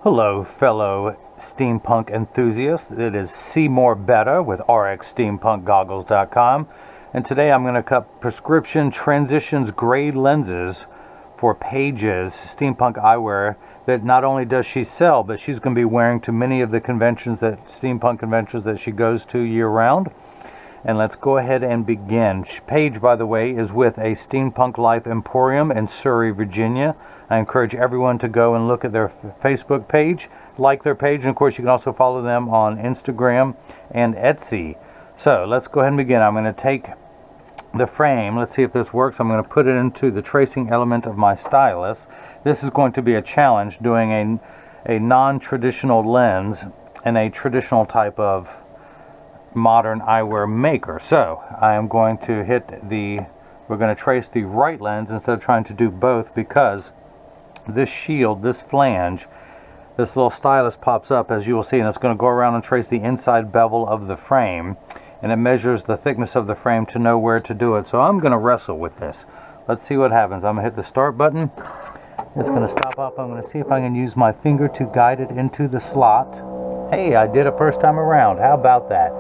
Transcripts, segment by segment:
Hello, fellow steampunk enthusiasts. It is Seymour Betta with RxSteampunkGoggles.com, and today I'm going to cut prescription transitions grade lenses for Paige's Steampunk Eyewear that not only does she sell, but she's going to be wearing to many of the steampunk conventions that she goes to year-round. And let's go ahead and begin. Paige, by the way, is with a Steampunk Life Emporium in Surrey, Virginia. I encourage everyone to go and look at their Facebook page, like their page, and of course you can also follow them on Instagram and Etsy. So let's go ahead and begin. I'm going to take the frame. Let's see if this works. I'm going to put it into the tracing element of my stylus. This is going to be a challenge doing a non-traditional lens and a traditional type of modern eyewear maker. So I am going to we're going to trace the right lens instead of trying to do both, because this shield, this flange, this little stylus pops up, as you will see, and it's going to go around and trace the inside bevel of the frame, and it measures the thickness of the frame to know where to do it. So I'm going to wrestle with this. Let's see what happens. I'm going to hit the start button. It's going to stop up. I'm going to see if I can use my finger to guide it into the slot. Hey, I did it first time around. How about that?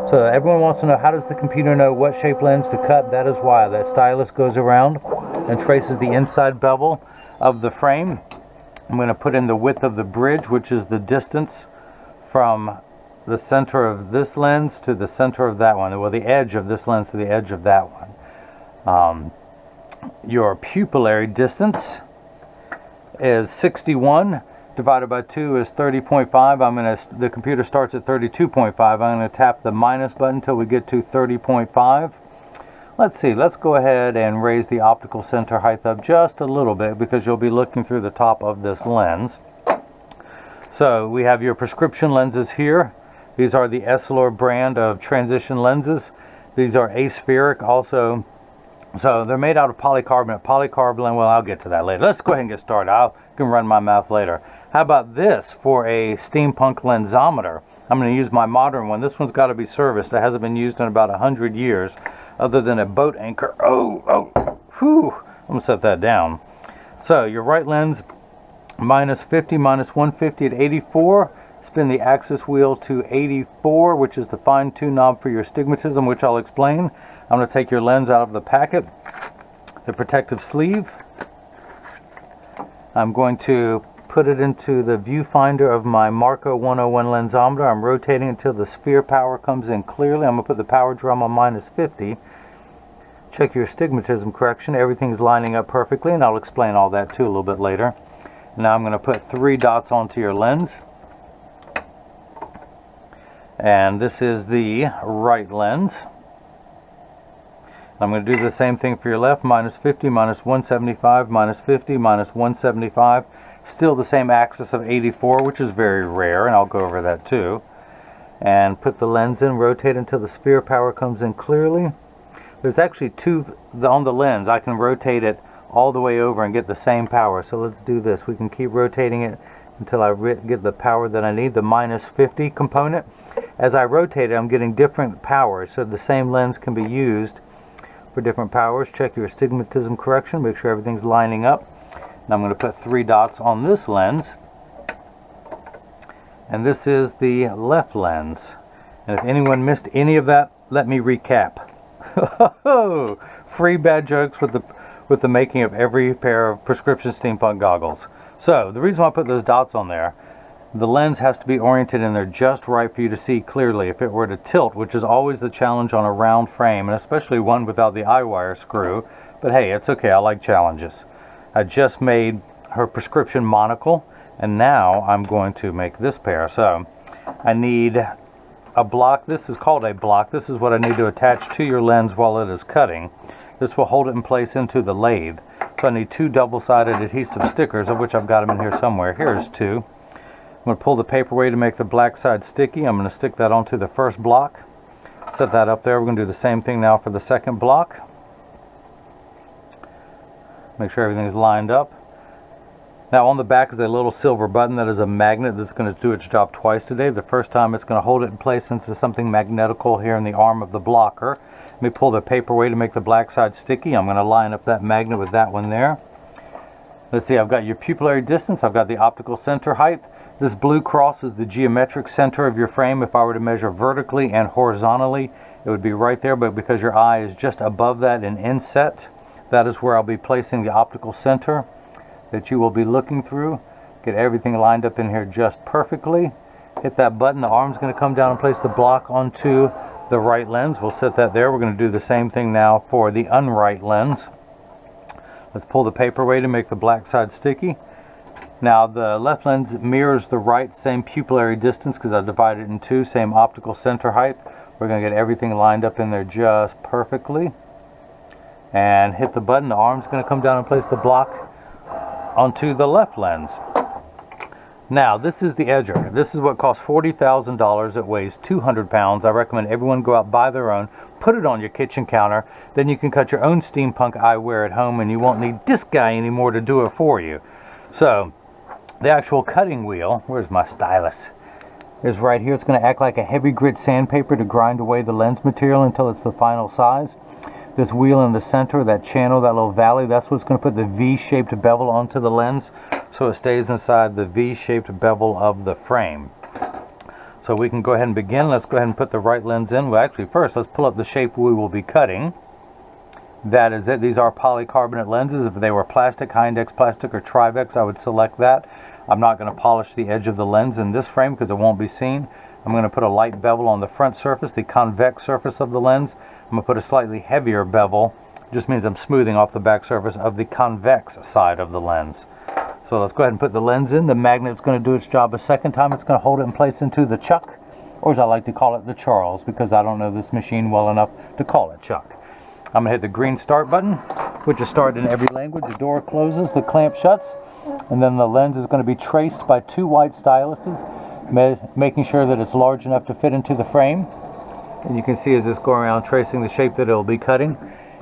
So everyone wants to know, how does the computer know what shape lens to cut? That is why that stylus goes around and traces the inside bevel of the frame. I'm going to put in the width of the bridge, which is the distance from the center of this lens to the center of that one. Well, the edge of this lens to the edge of that one. Your pupillary distance is 61. Divided by 2 is 30.5. The computer starts at 32.5. I'm going to tap the minus button until we get to 30.5. Let's see. Let's go ahead and raise the optical center height up just a little bit, because you'll be looking through the top of this lens. So we have your prescription lenses here. These are the Essilor brand of transition lenses. These are aspheric also. So they're made out of polycarbonate. Polycarbonate, well, I'll get to that later. Let's go ahead and get started. I can run my mouth later. How about this for a steampunk lensometer? I'm going to use my modern one. This one's got to be serviced. It hasn't been used in about 100 years, other than a boat anchor. Whew. I'm going to set that down. So your right lens, minus 50, minus 150 at 84. Spin the axis wheel to 84, which is the fine-tune knob for your astigmatism, which I'll explain. I'm going to take your lens out of the packet, the protective sleeve. I'm going to put it into the viewfinder of my Marco 101 lensometer. I'm rotating until the sphere power comes in clearly. I'm going to put the power drum on minus 50. Check your astigmatism correction. Everything's lining up perfectly, and I'll explain all that too a little bit later. Now I'm going to put 3 dots onto your lens. And this is the right lens. I'm going to do the same thing for your left. Minus 50, minus 175, minus 50, minus 175. Still the same axis of 84, which is very rare, and I'll go over that too. And put the lens in, rotate until the sphere power comes in clearly. There's actually 2 on the lens. I can rotate it all the way over and get the same power. So let's do this. We can keep rotating it until I get the power that I need, the minus 50 component. As I rotate it, I'm getting different powers, so the same lens can be used for different powers. Check your astigmatism correction, make sure everything's lining up. Now I'm going to put 3 dots on this lens, and this is the left lens. And if anyone missed any of that, let me recap. Free bad jokes with the making of every pair of prescription steampunk goggles. So the reason why I put those dots on there, the lens has to be oriented in there just right for you to see clearly. If it were to tilt, which is always the challenge on a round frame, and especially one without the Eyewear screw, but hey, it's okay, I like challenges. I just made her prescription monocle, and now I'm going to make this pair. So I need a block. This is called a block. This is what I need to attach to your lens while it is cutting. This will hold it in place into the lathe. So I need 2 double-sided adhesive stickers, of which I've got them in here somewhere. Here's 2. I'm going to pull the paper away to make the black side sticky. I'm going to stick that onto the first block. Set that up there. We're going to do the same thing now for the second block. Make sure everything's lined up. Now on the back is a little silver button that is a magnet that's going to do its job twice today. The first time it's going to hold it in place into something magnetical here in the arm of the blocker. Let me pull the paper away to make the black side sticky. I'm going to line up that magnet with that one there. Let's see, I've got your pupillary distance, I've got the optical center height. This blue cross is the geometric center of your frame. If I were to measure vertically and horizontally, it would be right there, but because your eye is just above that in inset, that is where I'll be placing the optical center that you will be looking through. Get everything lined up in here just perfectly. Hit that button, the arm's going to come down and place the block onto the right lens. We'll set that there. We're going to do the same thing now for the unright lens. Let's pull the paper away to make the black side sticky. Now the left lens mirrors the right, same pupillary distance because I divided it in two, same optical center height. We're going to get everything lined up in there just perfectly. And hit the button, the arm's going to come down and place the block onto the left lens. Now this is the edger. This is what costs $40,000. It weighs 200 pounds. I recommend everyone go out, buy their own, put it on your kitchen counter. Then you can cut your own Steampunk eyewear at home and you won't need this guy anymore to do it for you. So the actual cutting wheel, where's my stylus, is right here. It's going to act like a heavy grit sandpaper to grind away the lens material until it's the final size. This wheel in the center, that channel, that little valley, that's what's going to put the V-shaped bevel onto the lens so it stays inside the V-shaped bevel of the frame. So we can go ahead and begin. Let's go ahead and put the right lens in. Well, actually first let's pull up the shape we will be cutting. That is it. These are polycarbonate lenses. If they were plastic, high-index plastic or Trivex, I would select that. I'm not going to polish the edge of the lens in this frame because it won't be seen. I'm going to put a light bevel on the front surface, the convex surface of the lens. I'm going to put a slightly heavier bevel. Just means I'm smoothing off the back surface of the convex side of the lens. So let's go ahead and put the lens in. The magnet's going to do its job a second time. It's going to hold it in place into the chuck, or as I like to call it, the Charles, because I don't know this machine well enough to call it chuck. I'm going to hit the green start button, which is start in every language. The door closes, the clamp shuts, and then the lens is going to be traced by two white styluses, making sure that it's large enough to fit into the frame. And you can see as it's going around tracing the shape that it'll be cutting.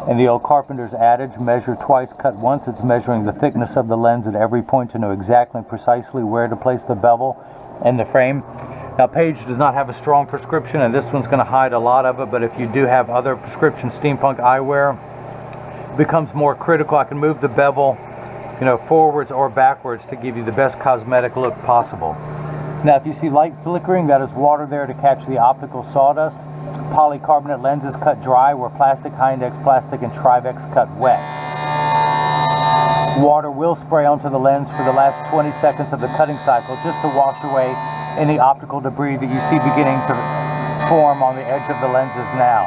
And the old carpenter's adage, measure twice, cut once. It's measuring the thickness of the lens at every point to know exactly and precisely where to place the bevel and the frame. Now Paige does not have a strong prescription, and this one's going to hide a lot of it, but if you do have other prescription Steampunk eyewear, it becomes more critical. I can move the bevel, forwards or backwards to give you the best cosmetic look possible. Now if you see light flickering, that is water there to catch the optical sawdust. Polycarbonate lenses cut dry, where plastic, high-index plastic, and Trivex cut wet. Water will spray onto the lens for the last 20 seconds of the cutting cycle just to wash away any optical debris that you see beginning to form on the edge of the lenses now.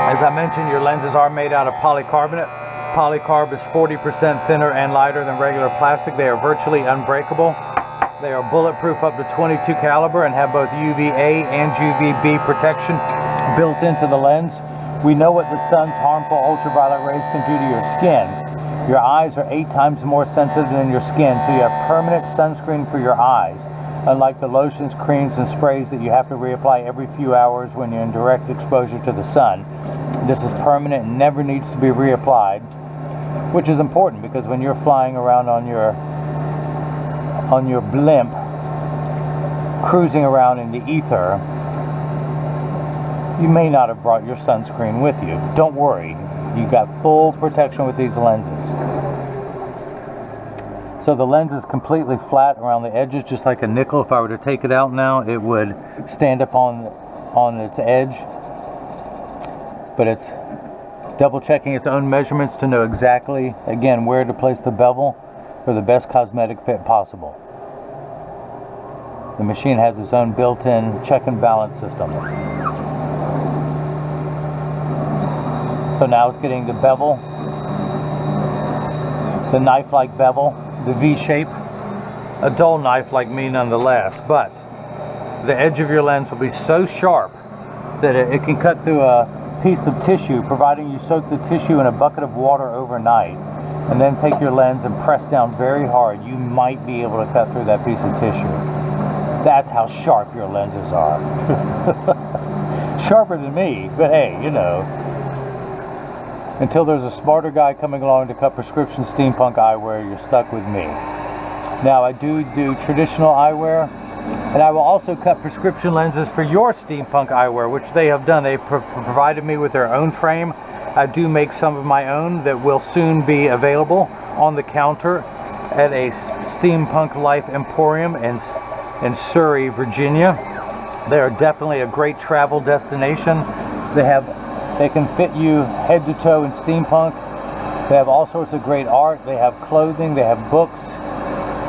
As I mentioned, your lenses are made out of polycarbonate. Polycarb is 40% thinner and lighter than regular plastic. They are virtually unbreakable. They are bulletproof up to 22 caliber and have both UVA and UVB protection built into the lens. We know what the sun's harmful ultraviolet rays can do to your skin. Your eyes are 8 times more sensitive than your skin, so you have permanent sunscreen for your eyes, unlike the lotions, creams, and sprays that you have to reapply every few hours when you're in direct exposure to the sun. This is permanent and never needs to be reapplied, which is important because when you're flying around on your blimp, cruising around in the ether, you may not have brought your sunscreen with you. Don't worry, you got full protection with these lenses. So the lens is completely flat around the edges, just like a nickel. If I were to take it out now, it would stand up on its edge. But it's double checking its own measurements to know exactly, again, where to place the bevel for the best cosmetic fit possible. The machine has its own built-in check and balance system. So now it's getting the bevel, the knife-like bevel, the V shape, a dull knife like me nonetheless, but the edge of your lens will be so sharp that it can cut through a piece of tissue, providing you soak the tissue in a bucket of water overnight and then take your lens and press down very hard. You might be able to cut through that piece of tissue. That's how sharp your lenses are. Sharper than me, but hey, until there's a smarter guy coming along to cut prescription Steampunk eyewear, you're stuck with me. Now I do traditional eyewear, and I will also cut prescription lenses for your Steampunk eyewear, which they have done. They've provided me with their own frame. I do make some of my own that will soon be available on the counter at a Steampunk Life Emporium in Surrey, Virginia. They are definitely a great travel destination. They can fit you head to toe in steampunk. They have all sorts of great art. They have clothing, they have books.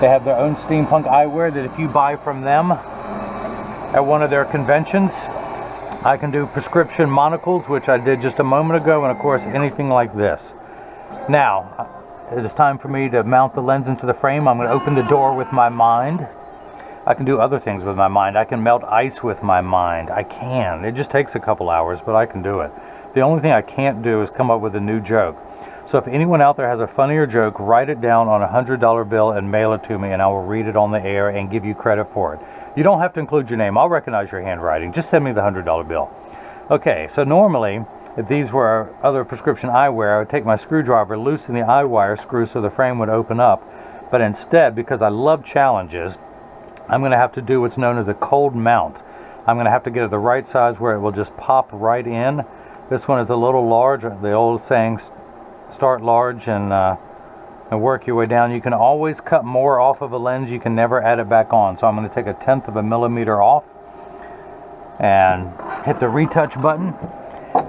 They have their own steampunk eyewear that if you buy from them at one of their conventions, I can do prescription monocles, which I did just a moment ago, and of course anything like this. Now, it is time for me to mount the lens into the frame. I'm going to open the door with my mind. I can do other things with my mind. I can melt ice with my mind. I can. It just takes a couple hours, but I can do it. The only thing I can't do is come up with a new joke. So if anyone out there has a funnier joke, write it down on a $100 bill and mail it to me, and I will read it on the air and give you credit for it. You don't have to include your name. I'll recognize your handwriting. Just send me the $100 bill. Okay, so normally, if these were other prescription eyewear, I would take my screwdriver, loosen the eye wire screw so the frame would open up. But instead, because I love challenges, I'm going to have to do what's known as a cold mount. I'm going to have to get it the right size where it will just pop right in. This one is a little large. The old saying, start large and work your way down. You can always cut more off of a lens. You can never add it back on. So I'm going to take 1/10 of a millimeter off and hit the retouch button.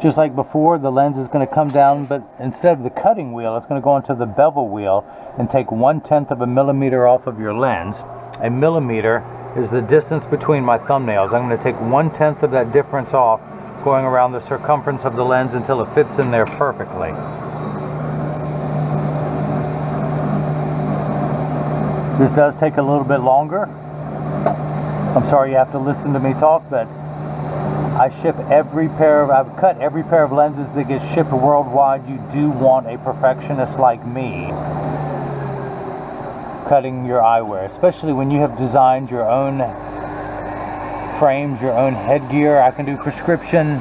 Just like before, the lens is going to come down, but instead of the cutting wheel, it's going to go into the bevel wheel and take 1/10 of a millimeter off of your lens. A millimeter is the distance between my thumbnails. I'm going to take 1/10 of that difference off, going around the circumference of the lens until it fits in there perfectly. This does take a little bit longer. I'm sorry you have to listen to me talk, but I've cut every pair of lenses that get shipped worldwide. You do want a perfectionist like me cutting your eyewear, especially when you have designed your own frames, your own headgear. I can do prescription.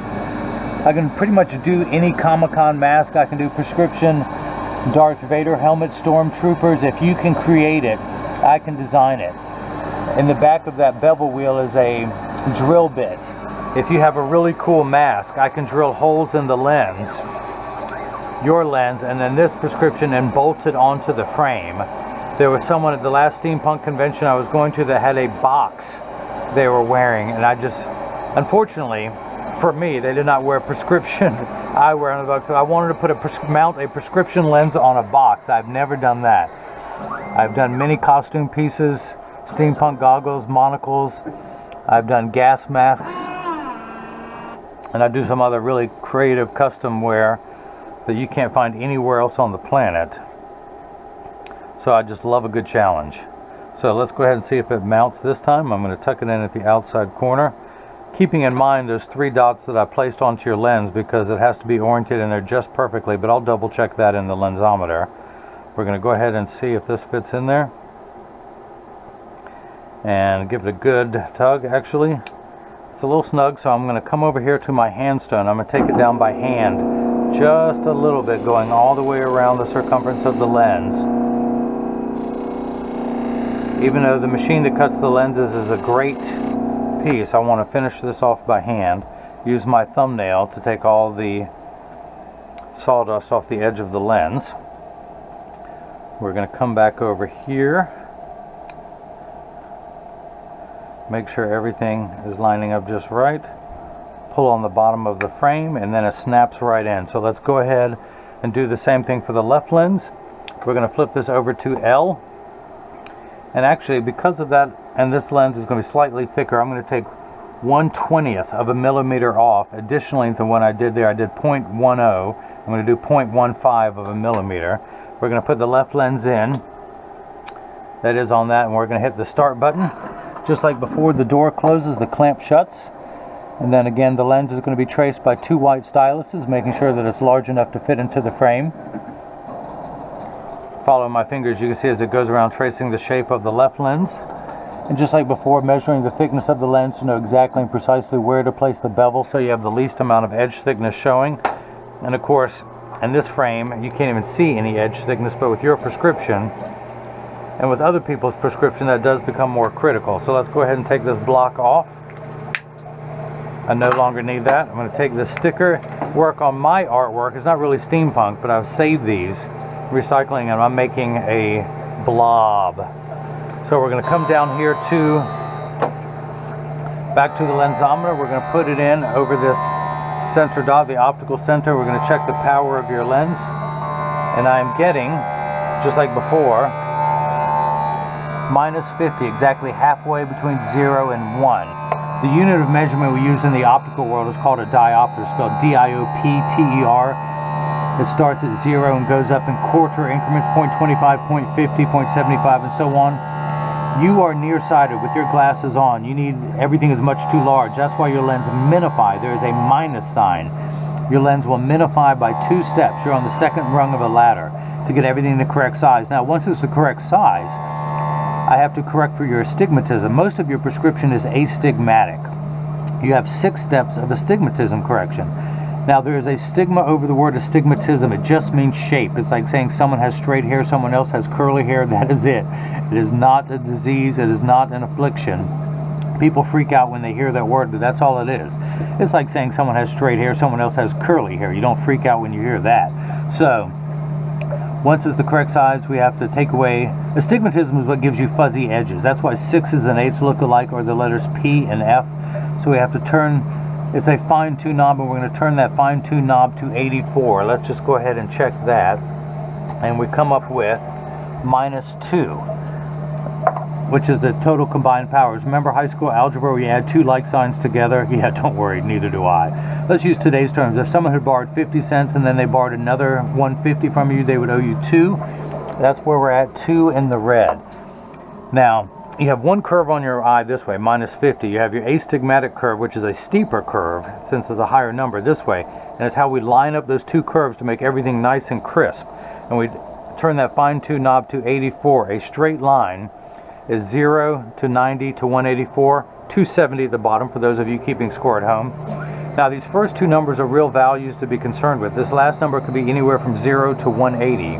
I can pretty much do any Comic-Con mask. I can do prescription Darth Vader helmet, stormtroopers. If you can create it, I can design it. In the back of that bevel wheel is a drill bit. If you have a really cool mask, I can drill holes in the lens, your lens, and then this prescription and bolt it onto the frame. There was someone at the last Steampunk convention I was going to that had a box they were wearing, and I just, unfortunately for me, they did not wear prescription eyewear on the box, so I wanted to mount a prescription lens on a box. I've never done that. I've done many costume pieces, steampunk goggles, monocles. I've done gas masks, and I do some other really creative custom wear that you can't find anywhere else on the planet. So I just love a good challenge. So let's go ahead and see if it mounts this time. I'm going to tuck it in at the outside corner, keeping in mind those 3 dots that I placed onto your lens because it has to be oriented in there just perfectly, but I'll double check that in the lensometer. We're going to go ahead and see if this fits in there and give it a good tug. Actually, it's a little snug, so I'm going to come over here to my hand stone. I'm going to take it down by hand just a little bit, going all the way around the circumference of the lens. Even though the machine that cuts the lenses is a great piece, I want to finish this off by hand. Use my thumbnail to take all the sawdust off the edge of the lens. We're going to come back over here, make sure everything is lining up just right, pull on the bottom of the frame, and then it snaps right in. So let's go ahead and do the same thing for the left lens. We're going to flip this over to L, and actually because of that, and this lens is going to be slightly thicker, I'm going to take 1/20th of a millimeter off. Additionally to what I did there, I did 0.10. I'm going to do 0.15 of a millimeter. We're going to put the left lens in. That is on that, and we're going to hit the start button. Just like before, the door closes, the clamp shuts. And then again, the lens is going to be traced by 2 white styluses, making sure that it's large enough to fit into the frame. Follow my fingers, you can see as it goes around tracing the shape of the left lens. And just like before, measuring the thickness of the lens to know exactly and precisely where to place the bevel so you have the least amount of edge thickness showing. And of course, in this frame, you can't even see any edge thickness, but with your prescription and with other people's prescription, that does become more critical. So let's go ahead and take this block off. I no longer need that. I'm going to take this sticker, work on my artwork. It's not really steampunk, but I've saved these recycling, and I'm making a blob. So we're going to come down here back to the lensometer. We're going to put it in over this center dot, the optical center. We're going to check the power of your lens, and I'm getting, just like before, minus 50, exactly halfway between 0 and 1. The unit of measurement we use in the optical world is called a diopter, spelled D-I-O-P-T-E-R. It starts at 0 and goes up in quarter increments, 0.25, 0.50, 0.75, and so on. You are nearsighted with your glasses on. You need, everything is much too large. That's why your lens minify. There is a minus sign. Your lens will minify by 2 steps. You're on the second rung of a ladder to get everything the correct size. Now, once it's the correct size, I have to correct for your astigmatism. Most of your prescription is astigmatic. You have 6 steps of astigmatism correction. Now, there is a stigma over the word astigmatism. It just means shape. It's like saying someone has straight hair, someone else has curly hair. That is it. It is not a disease. It is not an affliction. People freak out when they hear that word, but that's all it is. It's like saying someone has straight hair, someone else has curly hair. You don't freak out when you hear that. So, once it's the correct size, we have to take away. Astigmatism is what gives you fuzzy edges. That's why 6s and 8s look alike, or the letters P and F. So we have to turn, it's a fine-tune knob, and we're going to turn that fine-tune knob to 84. Let's just go ahead and check that. And we come up with minus 2, which is the total combined powers. Remember high school algebra where you add 2 like signs together? Yeah, don't worry, neither do I. Let's use today's terms. If someone had borrowed 50 cents and then they borrowed another 150 from you, they would owe you 2. That's where we're at, 2 in the red. Now, you have one curve on your eye this way, minus 50. You have your astigmatic curve, which is a steeper curve, since it's a higher number this way. And it's how we line up those 2 curves to make everything nice and crisp. And we turn that fine-tune knob to 84. A straight line is 0 to 90 to 184, 270 at the bottom for those of you keeping score at home. Now, these first 2 numbers are real values to be concerned with. This last number could be anywhere from 0 to 180.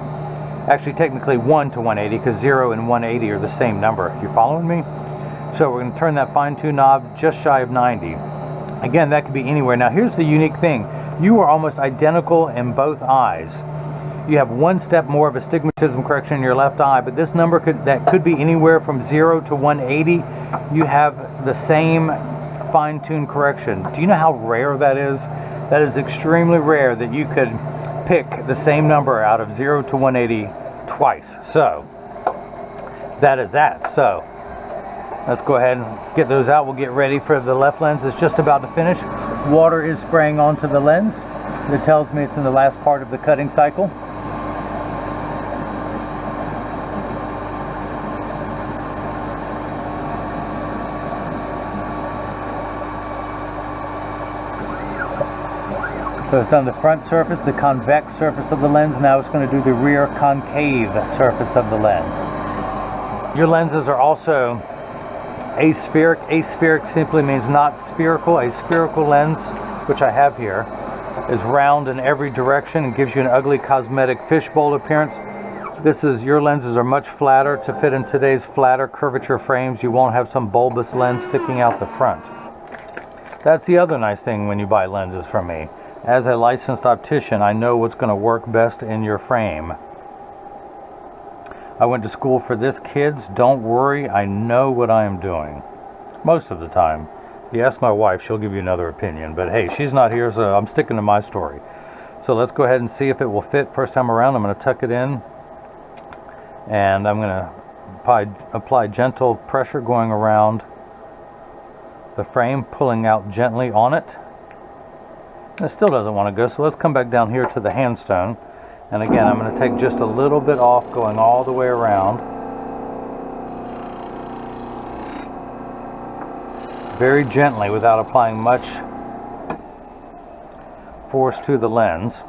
Actually, technically 1 to 180, because 0 and 180 are the same number. You following me? So we're going to turn that fine-tune knob just shy of 90. Again, that could be anywhere. Now, here's the unique thing. You are almost identical in both eyes. You have 1 step more of astigmatism correction in your left eye, but this number could be anywhere from 0 to 180. You have the same fine-tune correction. Do you know how rare that is? That is extremely rare that you could pick the same number out of 0 to 180 twice. So that is that. So let's go ahead and get those out. We'll get ready for the left lens. It's just about to finish. Water is spraying onto the lens. It tells me it's in the last part of the cutting cycle. So it's on the front surface, the convex surface of the lens. Now it's going to do the rear concave surface of the lens. Your lenses are also aspheric. Aspheric simply means not spherical. A spherical lens, which I have here, is round in every direction and gives you an ugly cosmetic fishbowl appearance. Your lenses are much flatter to fit in today's flatter curvature frames. You won't have some bulbous lens sticking out the front. That's the other nice thing when you buy lenses from me. As a licensed optician, I know what's going to work best in your frame. I went to school for this, kids. Don't worry, I know what I am doing. Most of the time. If you ask my wife, she'll give you another opinion. But hey, she's not here, so I'm sticking to my story. So let's go ahead and see if it will fit first time around. I'm going to tuck it in. And I'm going to apply gentle pressure going around the frame, pulling out gently on it. It still doesn't want to go, so let's come back down here to the handstone. And again, I'm going to take just a little bit off, going all the way around. Very gently, without applying much force to the lens.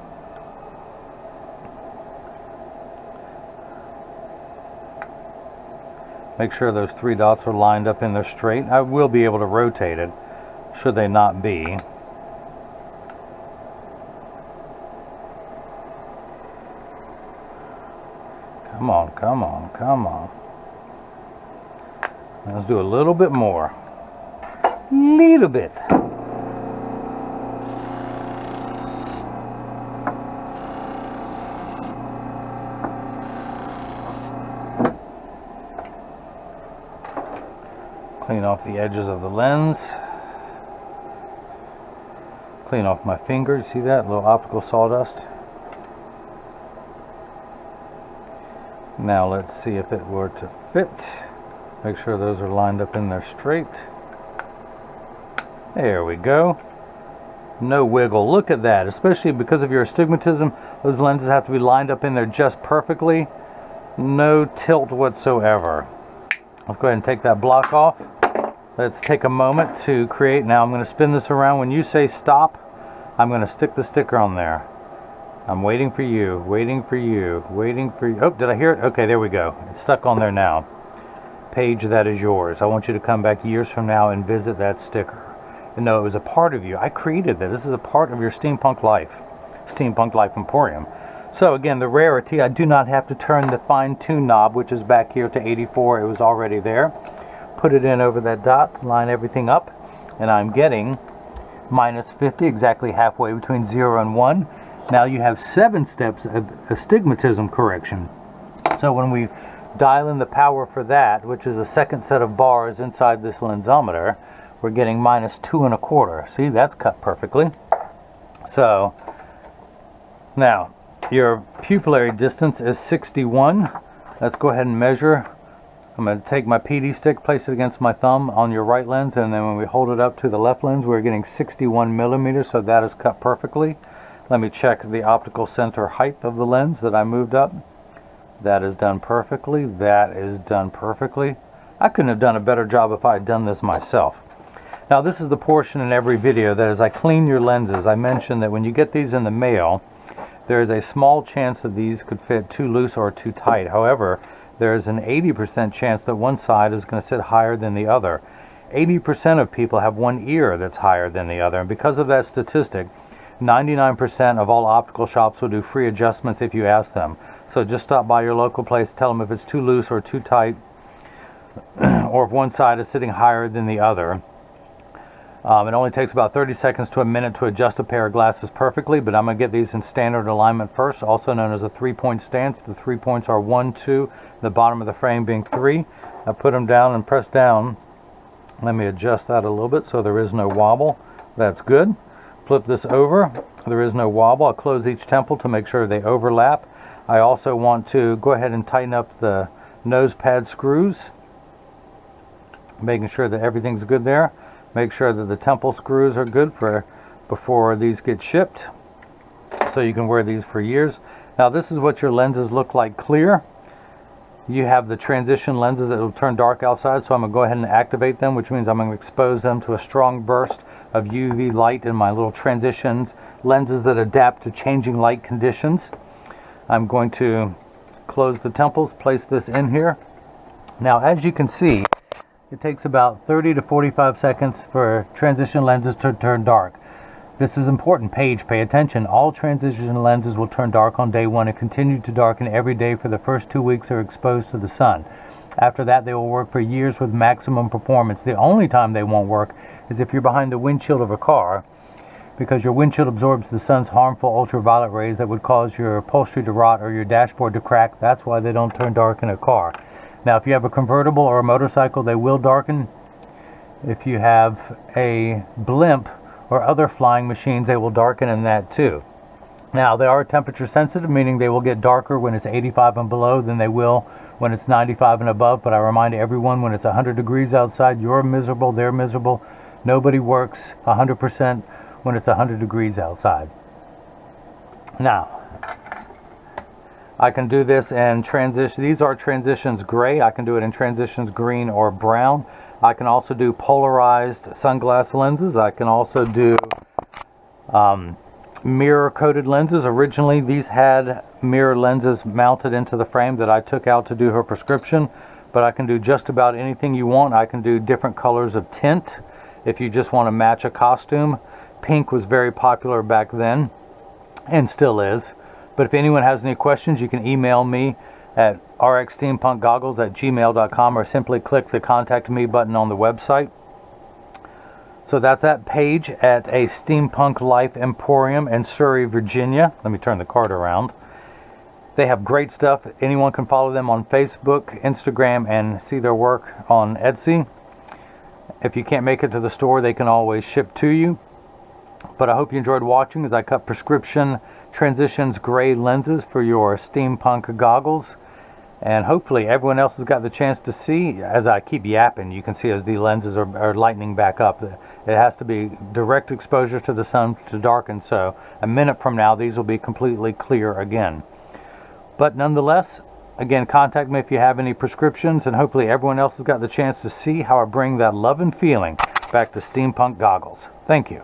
Make sure those 3 dots are lined up in there straight. I will be able to rotate it, should they not be. Come on, come on, come on. Let's do a little bit more. Little bit. Clean off the edges of the lens. Clean off my finger. See that? A little optical sawdust. Now let's see if it were to fit. Make sure those are lined up in there straight. There we go. No wiggle. Look at that. Especially because of your astigmatism, those lenses have to be lined up in there just perfectly. No tilt whatsoever. Let's go ahead and take that block off. Let's take a moment to create. Now I'm going to spin this around. When you say stop, I'm going to stick the sticker on there. I'm waiting for you, waiting for you, waiting for you. Oh, did I hear it? Okay, there we go. It's stuck on there now. Paige, that is yours. I want you to come back years from now and visit that sticker. And know it was a part of you. I created that. This is a part of your Steampunk Life. Steampunk Life Emporium. So again, the rarity, I do not have to turn the fine-tune knob, which is back here to 84. It was already there. Put it in over that dot, line everything up, and I'm getting minus 50, exactly halfway between 0 and 1. Now you have 7 steps of astigmatism correction. So when we dial in the power for that, which is a second set of bars inside this lensometer, we're getting minus 2 1/4. See, that's cut perfectly. So now your pupillary distance is 61. Let's go ahead and measure. I'm going to take my PD stick, place it against my thumb on your right lens, and then when we hold it up to the left lens, we're getting 61 millimeters, so that is cut perfectly. Let me check the optical center height of the lens that I moved up. That is done perfectly. That is done perfectly. I couldn't have done a better job if I had done this myself. Now this is the portion in every video that as I clean your lenses, I mentioned that when you get these in the mail, there is a small chance that these could fit too loose or too tight. However, there is an 80% chance that one side is going to sit higher than the other. 80% of people have one ear that's higher than the other, and because of that statistic, 99% of all optical shops will do free adjustments if you ask them. So just stop by your local place, tell them if it's too loose or too tight, or if one side is sitting higher than the other. It only takes about 30 seconds to a minute to adjust a pair of glasses perfectly, but I'm going to get these in standard alignment first, also known as a 3-point stance. The 3 points are 1, 2, the bottom of the frame being 3. I put them down and press down. Let me adjust that a little bit so there is no wobble. That's good. Flip this over. There is no wobble. I'll close each temple to make sure they overlap. I also want to go ahead and tighten up the nose pad screws, making sure that everything's good there. Make sure that the temple screws are good for before these get shipped, so you can wear these for years. Now this is what your lenses look like clear. You have the transition lenses that will turn dark outside, so I'm going to go ahead and activate them, which means I'm going to expose them to a strong burst of UV light in my little transitions lenses that adapt to changing light conditions. I'm going to close the temples, place this in here. Now as you can see, it takes about 30 to 45 seconds for transition lenses to turn dark. This is important. Paige, pay attention. All transition lenses will turn dark on day 1 and continue to darken every day for the first 2 weeks they're exposed to the sun. After that, they will work for years with maximum performance. The only time they won't work is if you're behind the windshield of a car, because your windshield absorbs the sun's harmful ultraviolet rays that would cause your upholstery to rot or your dashboard to crack. That's why they don't turn dark in a car. Now, if you have a convertible or a motorcycle, they will darken. If you have a blimp or other flying machines, they will darken in that too. Now, they are temperature sensitive, meaning they will get darker when it's 85 and below than they will when it's 95 and above. But I remind everyone, when it's 100 degrees outside, you're miserable, they're miserable. Nobody works 100% when it's 100 degrees outside. Now, I can do this in transition. These are transitions gray. I can do it in transitions green or brown. I can also do polarized sunglass lenses. I can also do mirror coated lenses. Originally these had mirror lenses mounted into the frame that I took out to do her prescription, but I can do just about anything you want. I can do different colors of tint if you just want to match a costume. Pink was very popular back then and still is. But if anyone has any questions, you can email me at rxsteampunkgoggles@gmail.com or simply click the contact me button on the website. So that's at Paige at a Steampunk Life Emporium in Surrey, Virginia. Let me turn the card around. They have great stuff. Anyone can follow them on Facebook, Instagram, and see their work on Etsy. If you can't make it to the store, they can always ship to you. But I hope you enjoyed watching as I cut prescription transitions gray lenses for your Steampunk goggles. And hopefully everyone else has got the chance to see. As I keep yapping, you can see as the lenses are lightening back up. It has to be direct exposure to the sun to darken, so a minute from now these will be completely clear again. But nonetheless, again, contact me if you have any prescriptions, and hopefully everyone else has got the chance to see how I bring that love and feeling back to Steampunk goggles. Thank you.